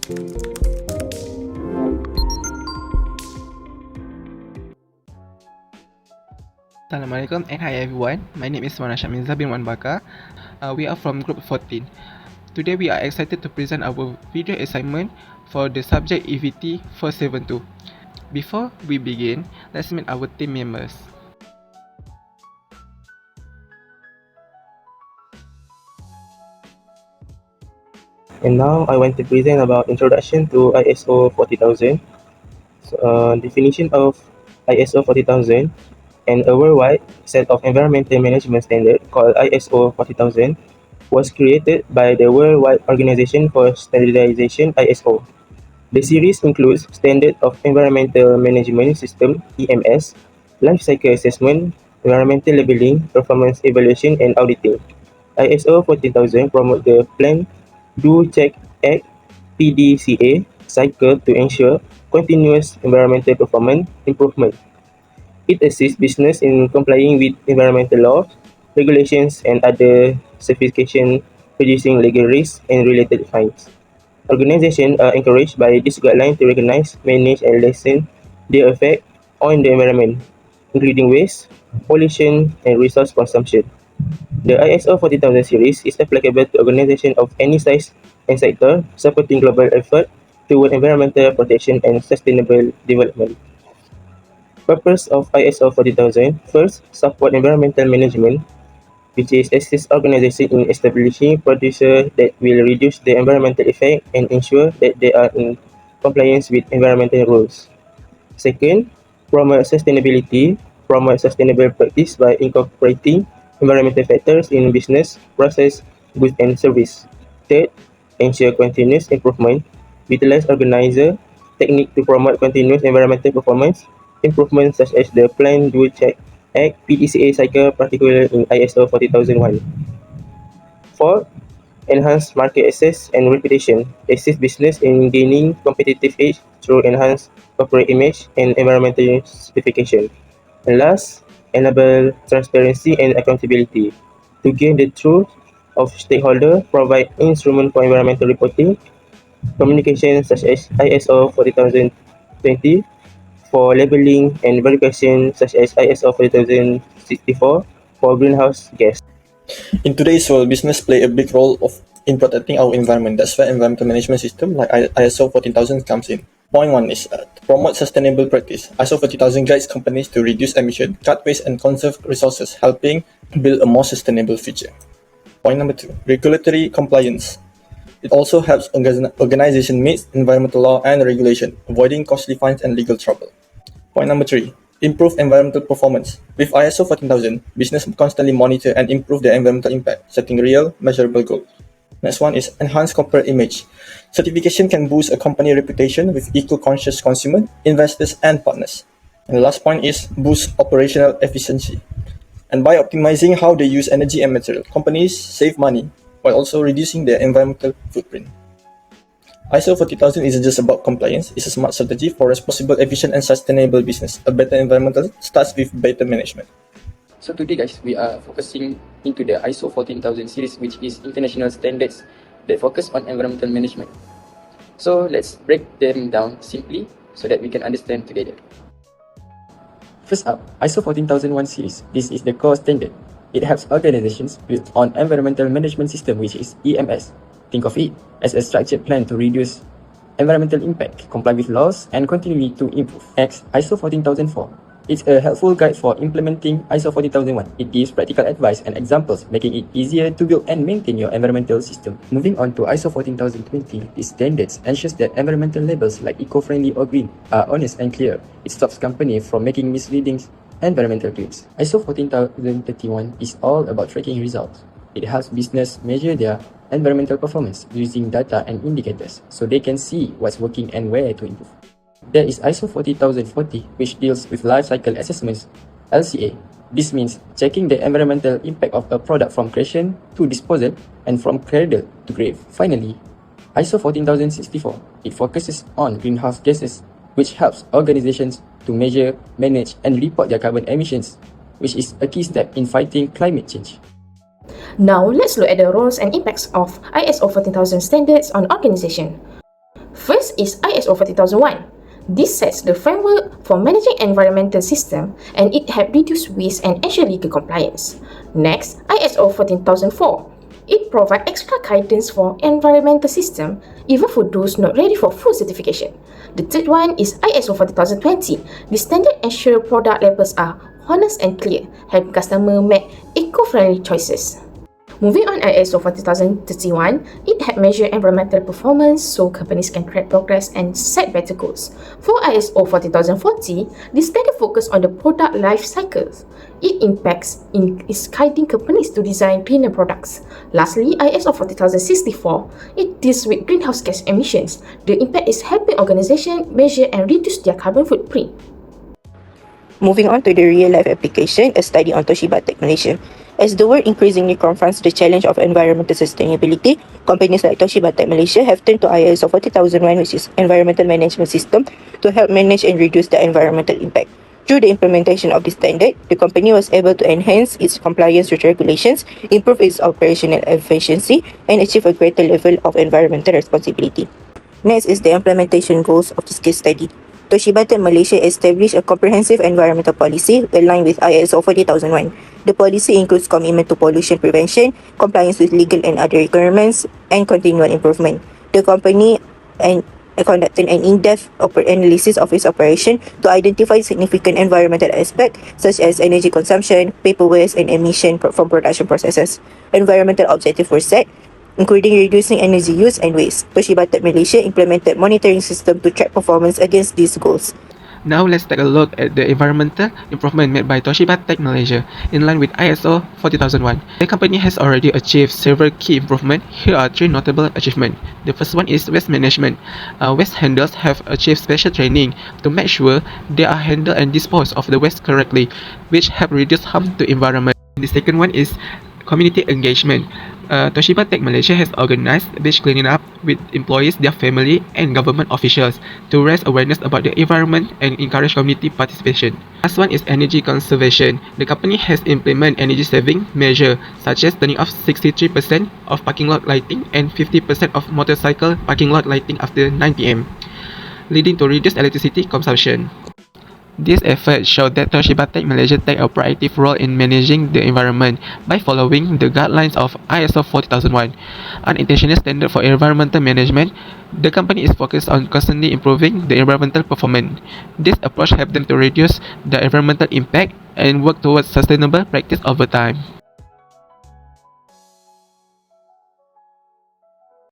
Assalamualaikum and hi everyone. My name is Rashad Mirza bin Wan Bakar. We are from Group 14. Today we are excited to present our video assignment for the subject EVT472. Before we begin, let's meet our team members. And now I want to present about introduction to ISO 40000. Definition of ISO 40000 and a worldwide set of environmental management standard called ISO 40000 was created by the Worldwide Organization for Standardization ISO. The series includes Standard of Environmental Management System EMS, Life Cycle Assessment, Environmental Labeling, Performance Evaluation and Auditing. ISO 14000 promote the Plan, Do, Check, Act PDCA cycle to ensure continuous environmental performance improvement. It assists business in complying with environmental laws, regulations, and other certifications, reducing legal risks and related fines. Organizations are encouraged by this guideline to recognize, manage, and lessen their effect on the environment, including waste, pollution, and resource consumption. The ISO 40000 series is applicable to organizations of any size and sector, supporting global effort toward environmental protection and sustainable development. Purpose of ISO 40000: first, support environmental management, which is assist organizations in establishing procedures that will reduce the environmental effect and ensure that they are in compliance with environmental rules. Second, promote sustainability, promote sustainable practice by incorporating environmental factors in business, process, goods and service. Third, ensure continuous improvement, utilize organizer technique to promote continuous environmental performance improvements such as the Plan, Do, Check, Act PDCA cycle, particularly in ISO 40001. Fourth, enhance market access and reputation, assist business in gaining competitive edge through enhanced corporate image and environmental certification. And last, enable transparency and accountability. To gain the truth of stakeholder, provide instrument for environmental reporting, communication such as ISO 40020, for labeling and verification such as ISO 40064 for greenhouse gas. In today's world, business play a big role in protecting our environment. That's where environmental management system like ISO 14000 comes in. Point 1 is to promote sustainable practice. ISO 40000 guides companies to reduce emission, cut waste, and conserve resources, helping build a more sustainable future. Point number 2, regulatory compliance. It also helps organization meet environmental law and regulation, avoiding costly fines and legal trouble. Point number 3, improve environmental performance. With ISO 14000, business constantly monitor and improve their environmental impact, setting real, measurable goals. Next one is enhance corporate image. Certification can boost a company reputation with eco-conscious consumers, investors, and partners. And the last point is boost operational efficiency. And by optimizing how they use energy and material, companies save money while also reducing their environmental footprint. ISO 40000 isn't just about compliance, it's a smart strategy for responsible, efficient, and sustainable business. A better environmental starts with better management. So today guys, we are focusing into the ISO 14000 series, which is international standards that focus on environmental management. So let's break them down simply so that we can understand together. First up, ISO 14001 series. This is the core standard. It helps organizations build on environmental management system, which is EMS. Think of it as a structured plan to reduce environmental impact, comply with laws, and continually to improve. Next, ISO 14004. It's a helpful guide for implementing ISO 14001. It gives practical advice and examples, making it easier to build and maintain your environmental system. Moving on to ISO 14020, these standards ensures that environmental labels like eco-friendly or green are honest and clear. It stops companies from making misleading environmental claims. ISO 14031 is all about tracking results. It helps business measure their environmental performance using data and indicators so they can see what's working and where to improve. There is ISO 40040, which deals with life cycle assessments, LCA. This means checking the environmental impact of a product from creation to disposal and from cradle to grave. Finally, ISO 14064. It focuses on greenhouse gases, which helps organizations to measure, manage, and report their carbon emissions, which is a key step in fighting climate change. Now, let's look at the roles and impacts of ISO 14000 standards on organization. is ISO 40001. This sets the framework for managing environmental system and it helps reduce waste and ensure legal compliance. Next, ISO 14004. It provides extra guidance for environmental system even for those not ready for full certification. The third one is ISO 40020. The standard ensure product labels are honest and clear, help customer make eco-friendly choices. Moving on ISO 40031, it had measured environmental performance so companies can track progress and set better goals. For ISO 40040, the standard focus on the product life cycles. It impacts is guiding companies to design greener products. Lastly, ISO 40064, it deals with greenhouse gas emissions. The impact is helping organizations measure and reduce their carbon footprint. Moving on to the real-life application, a study on Toshiba Tech Malaysia. As the world increasingly confronts the challenge of environmental sustainability, companies like Toshiba Tech Malaysia have turned to ISO 40001, which is Environmental Management System, to help manage and reduce the environmental impact. Through the implementation of this standard, the company was able to enhance its compliance with regulations, improve its operational efficiency, and achieve a greater level of environmental responsibility. Next is the implementation goals of this case study. Toshiba Tech Malaysia established a comprehensive environmental policy aligned with ISO 40001. The policy includes commitment to pollution prevention, compliance with legal and other requirements, and continual improvement. The company conducted an in-depth analysis of its operation to identify significant environmental aspects such as energy consumption, paper waste, and emission from production processes. Environmental objectives were set, including reducing energy use and waste. Toshiba Tech Malaysia implemented monitoring system to track performance against these goals. Now let's take a look at the environmental improvement made by Toshiba Tech Malaysia in line with ISO 40001. The company has already achieved several key improvements. Here are three notable achievements. The first one is waste management. Waste handlers have achieved special training to make sure they are handled and disposed of the waste correctly, which help reduce harm to environment. The second one is community engagement. Toshiba Tech Malaysia has organized beach cleaning up with employees, their family, and government officials to raise awareness about the environment and encourage community participation. Last one is energy conservation. The company has implemented energy saving measures such as turning off 63% of parking lot lighting and 50% of motorcycle parking lot lighting after 9 p.m., leading to reduced electricity consumption. These efforts show that Toshiba Tech Malaysia take a proactive role in managing the environment by following the guidelines of ISO 40001, an international standard for environmental management. The company is focused on constantly improving the environmental performance. This approach helps them to reduce the environmental impact and work towards sustainable practice over time.